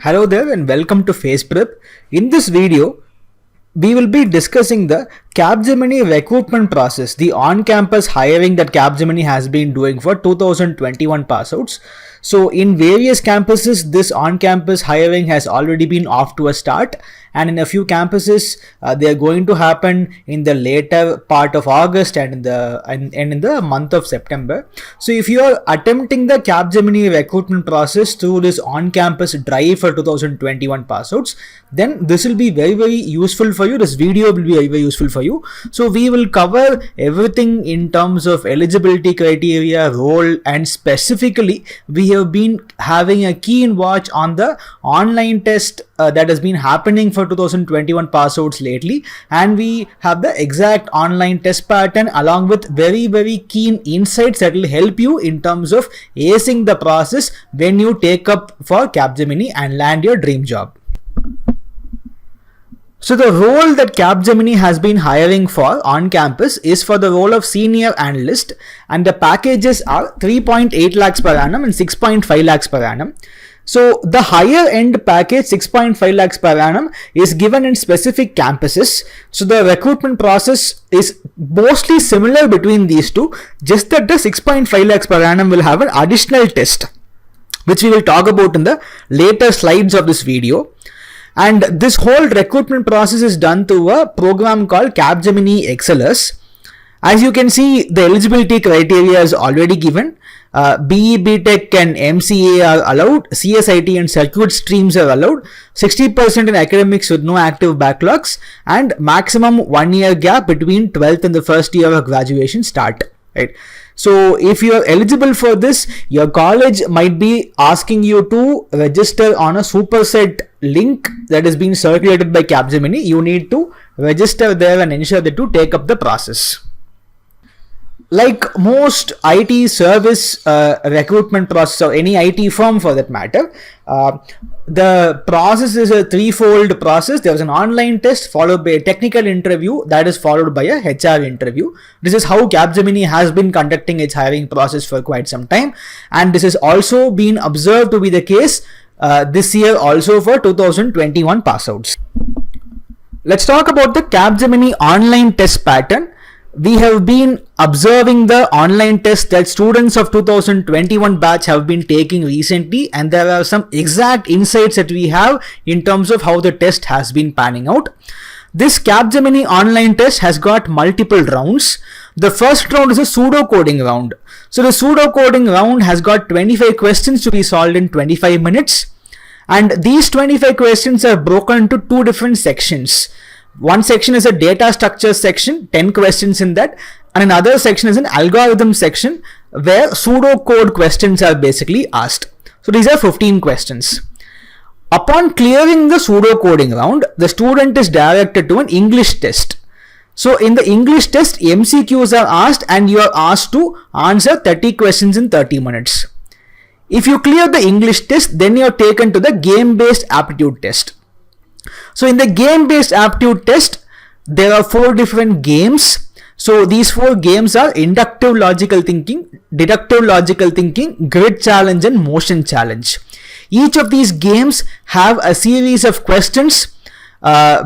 Hello there and welcome to Face Prep. In this video, we will be discussing the Capgemini recruitment process, the on-campus hiring that Capgemini has been doing for 2021 passouts. So in various campuses, this on-campus hiring has already been off to a start, and in a few campuses, they are going to happen in the later part of August and in the month of September. So if you are attempting the Capgemini recruitment process through this on-campus drive for 2021 passouts, then this will be very useful for you. This video will be very useful for you. So we will cover everything in terms of eligibility criteria, role, and specifically we have been having a keen watch on the online test that has been happening for 2021 passouts lately, and we have the exact online test pattern along with very keen insights that will help you in terms of acing the process when you take up for Capgemini and land your dream job. So the role that Capgemini has been hiring for on campus is for the role of senior analyst, and the packages are 3.8 lakhs per annum and 6.5 lakhs per annum. So the higher end package 6.5 lakhs per annum is given in specific campuses. So the recruitment process is mostly similar between these two, just that the 6.5 lakhs per annum will have an additional test, which we will talk about in the later slides of this video. And this whole recruitment process is done through a program called Capgemini Excellers. As you can see, the eligibility criteria is already given. BE, BTech and MCA are allowed. CSIT and circuit streams are allowed. 60% in academics with no active backlogs, and maximum 1 year gap between 12th and the first year of graduation start. Right. So if you are eligible for this, your college might be asking you to register on a superset link that is being circulated by Capgemini. You need to register there and ensure that you take up the process. Like most IT service recruitment process, or any IT firm for that matter, the process is a threefold process. There is an online test followed by a technical interview that is followed by a HR interview. This is how Capgemini has been conducting its hiring process for quite some time, and this has also been observed to be the case this year also for 2021 passouts. Let's talk about the Capgemini online test pattern. We have been observing the online test that students of 2021 batch have been taking recently, and there are some exact insights that we have in terms of how the test has been panning out. This Capgemini online test has got multiple rounds. The first round is a pseudo coding round. So the pseudo coding round has got 25 questions to be solved in 25 minutes, and these 25 questions are broken into two different sections. One section is a data structure section, 10 questions in that, and another section is an algorithm section where pseudo code questions are basically asked. So these are 15 questions. Upon clearing the pseudo coding round, the student is directed to an English test. So in the English test, MCQs are asked and you are asked to answer 30 questions in 30 minutes. If you clear the English test, then you are taken to the game-based aptitude test. So in the game-based aptitude test, there are 4 different games. So these 4 games are inductive logical thinking, deductive logical thinking, grid challenge and motion challenge. Each of these games have a series of questions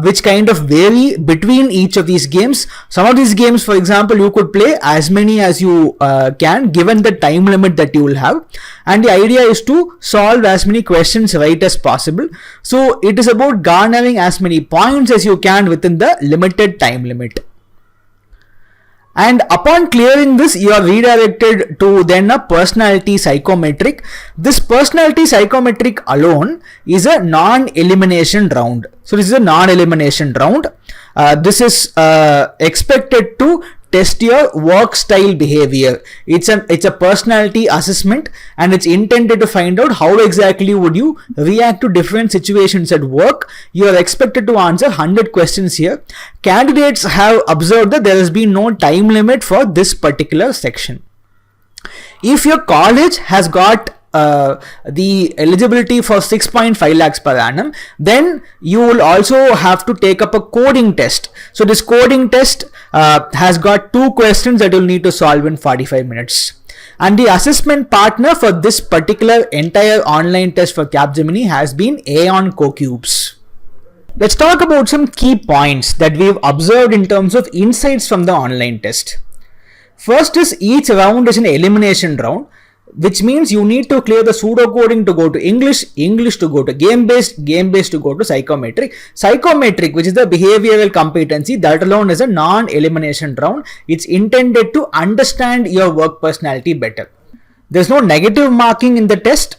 which kind of vary between each of these games. Some of these games, for example, you could play as many as you can given the time limit that you will have, and the idea is to solve as many questions right as possible. So it is about garnering as many points as you can within the limited time limit. And upon clearing this, you are redirected to then a personality psychometric. This personality psychometric alone is a non-elimination round. So this is a non-elimination round. This is expected to test your work style behavior. It's a personality assessment, and it's intended to find out how exactly would you react to different situations at work. You are expected to answer 100 questions here. Candidates have observed that there has been no time limit for this particular section. If your college has got the eligibility for 6.5 lakhs per annum, then you will also have to take up a coding test. So this coding test has got 2 questions that you'll need to solve in 45 minutes. And the assessment partner for this particular entire online test for Capgemini has been Aon CoCubes. Let's talk about some key points that we've observed in terms of insights from the online test. First is each round is an elimination round, which means you need to clear the pseudocoding to go to English, English to go to game-based, game-based to go to psychometric. Psychometric, which is the behavioral competency, that alone is a non-elimination round. It's intended to understand your work personality better. There's no negative marking in the test,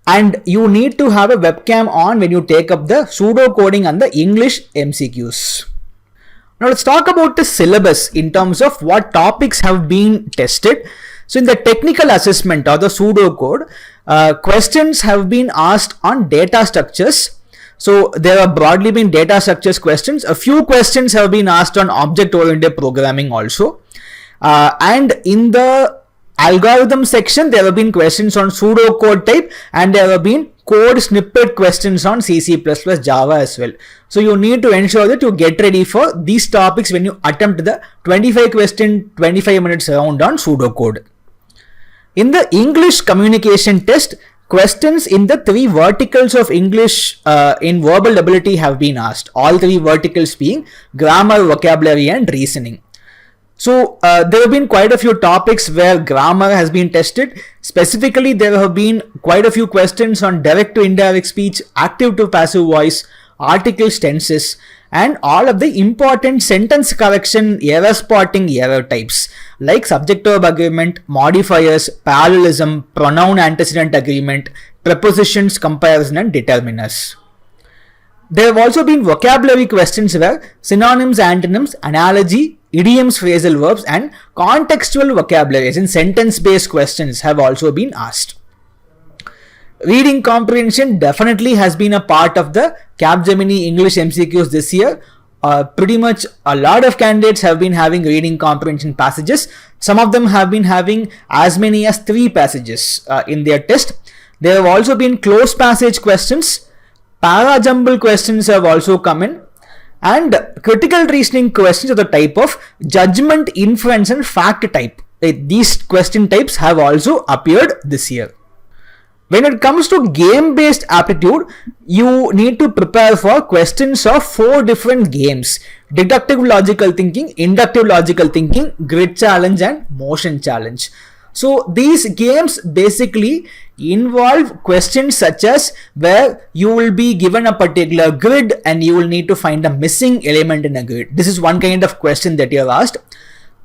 and you need to have a webcam on when you take up the pseudocoding and the English MCQs. Now let's talk about the syllabus in terms of what topics have been tested. So in the technical assessment or the pseudocode, questions have been asked on data structures. So there have broadly been data structures questions. A few questions have been asked on object-oriented programming also. And in the algorithm section, there have been questions on pseudocode type, and there have been code snippet questions on C++, Java as well. So you need to ensure that you get ready for these topics when you attempt the 25 question, 25 minutes round on pseudocode. In the English communication test, questions in the three verticals of English in verbal ability have been asked. All three verticals being grammar, vocabulary and reasoning. So there have been quite a few topics where grammar has been tested. Specifically, there have been quite a few questions on direct to indirect speech, active to passive voice, articles, tenses, and all of the important sentence correction, error spotting, error types like subject-verb agreement, modifiers, parallelism, pronoun antecedent agreement, prepositions, comparison, and determiners. There have also been vocabulary questions where synonyms, antonyms, analogy, idioms, phrasal verbs, and contextual vocabularies in sentence-based questions have also been asked. Reading comprehension definitely has been a part of the Capgemini English MCQs this year. Pretty much a lot of candidates have been having reading comprehension passages. Some of them have been having as many as 3 passages in their test. There have also been closed passage questions. Para-jumble questions have also come in. And critical reasoning questions of the type of judgment, inference and fact type. These question types have also appeared this year. When it comes to game-based aptitude, you need to prepare for questions of 4 different games: deductive logical thinking, inductive logical thinking, grid challenge and motion challenge. So these games basically involve questions such as where you will be given a particular grid and you will need to find a missing element in a grid. This is one kind of question that you are asked.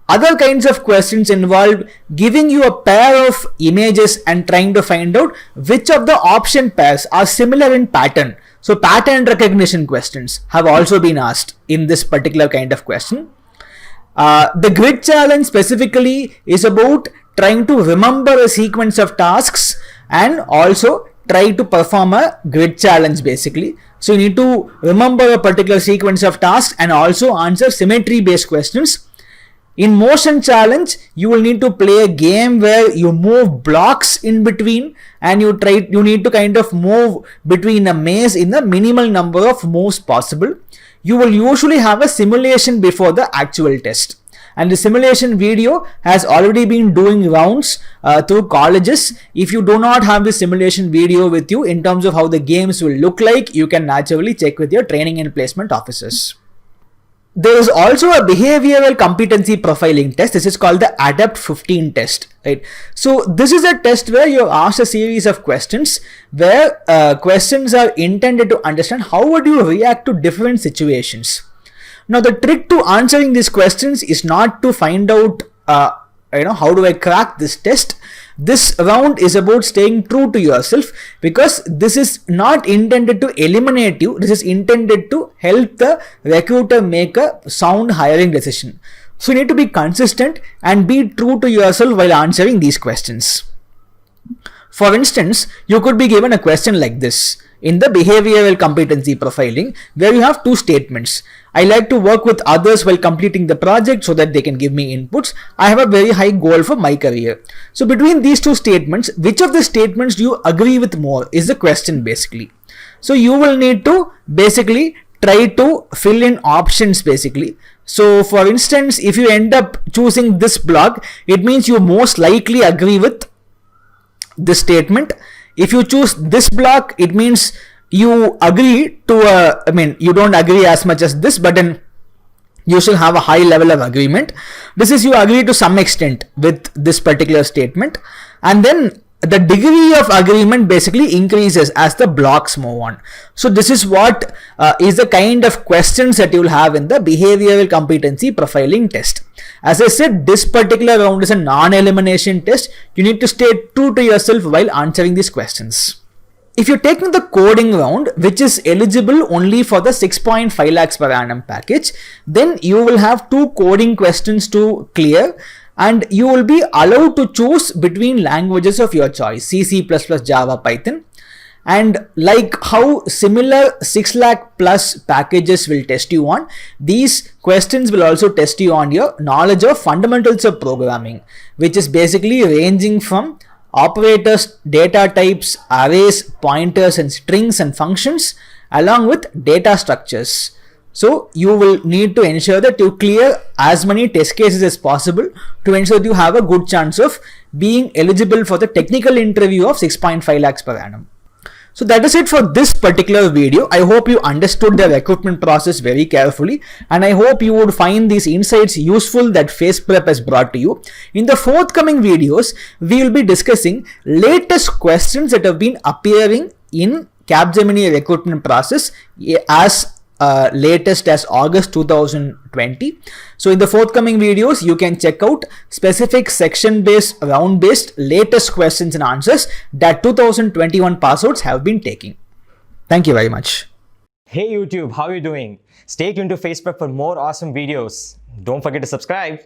Other kinds of questions involve giving you a pair of images and trying to find out which of the option pairs are similar in pattern. So pattern recognition questions have also been asked in this particular kind of question. The grid challenge specifically is about trying to remember a sequence of tasks and also try to perform a grid challenge basically. So you need to remember a particular sequence of tasks and also answer symmetry based questions. In motion challenge, you will need to play a game where you move blocks in between and you need to kind of move between a maze in the minimal number of moves possible. You will usually have a simulation before the actual test. And the simulation video has already been doing rounds through colleges. If you do not have the simulation video with you in terms of how the games will look like, you can naturally check with your training and placement officers. There is also a behavioral competency profiling test. This is called the ADAPT 15 test, right? So this is a test where you're asked a series of questions where questions are intended to understand how would you react to different situations. Now the trick to answering these questions is not to find out how do I crack this test. This round is about staying true to yourself, because this is not intended to eliminate you. This is intended to help the recruiter make a sound hiring decision. So you need to be consistent and be true to yourself while answering these questions. For instance, you could be given a question like this in the behavioral competency profiling, where you have 2 statements. I like to work with others while completing the project so that they can give me inputs. I have a very high goal for my career. So between these 2 statements, which of the statements do you agree with more is the question basically. So you will need to basically try to fill in options basically. So for instance, if you end up choosing this block, it means you most likely agree with this statement. If you choose this block, it means you agree to you don't agree as much as this, but then you should have a high level of agreement. This is you agree to some extent with this particular statement, and then the degree of agreement basically increases as the blocks move on. So this is what is the kind of questions that you will have in the behavioral competency profiling test. As I said, this particular round is a non-elimination test. You need to stay true to yourself while answering these questions. If you're taking the coding round, which is eligible only for the 6.5 lakhs per annum package, then you will have 2 coding questions to clear, and you will be allowed to choose between languages of your choice, C, C++, Java, Python. And like how similar 6 lakh plus packages will test you on, these questions will also test you on your knowledge of fundamentals of programming, which is basically ranging from operators, data types, arrays, pointers and strings and functions, along with data structures. So you will need to ensure that you clear as many test cases as possible to ensure that you have a good chance of being eligible for the technical interview of 6.5 lakhs per annum. So that is it for this particular video. I hope you understood the recruitment process very carefully, and I hope you would find these insights useful that FacePrep has brought to you. In the forthcoming videos, we will be discussing latest questions that have been appearing in Capgemini recruitment process as latest as August 2020. So in the forthcoming videos, you can check out specific section based, round based latest questions and answers that 2021 passouts have been taking. Thank you very much. Hey YouTube, how are you doing? Stay tuned to FacePrep for more awesome videos. Don't forget to subscribe.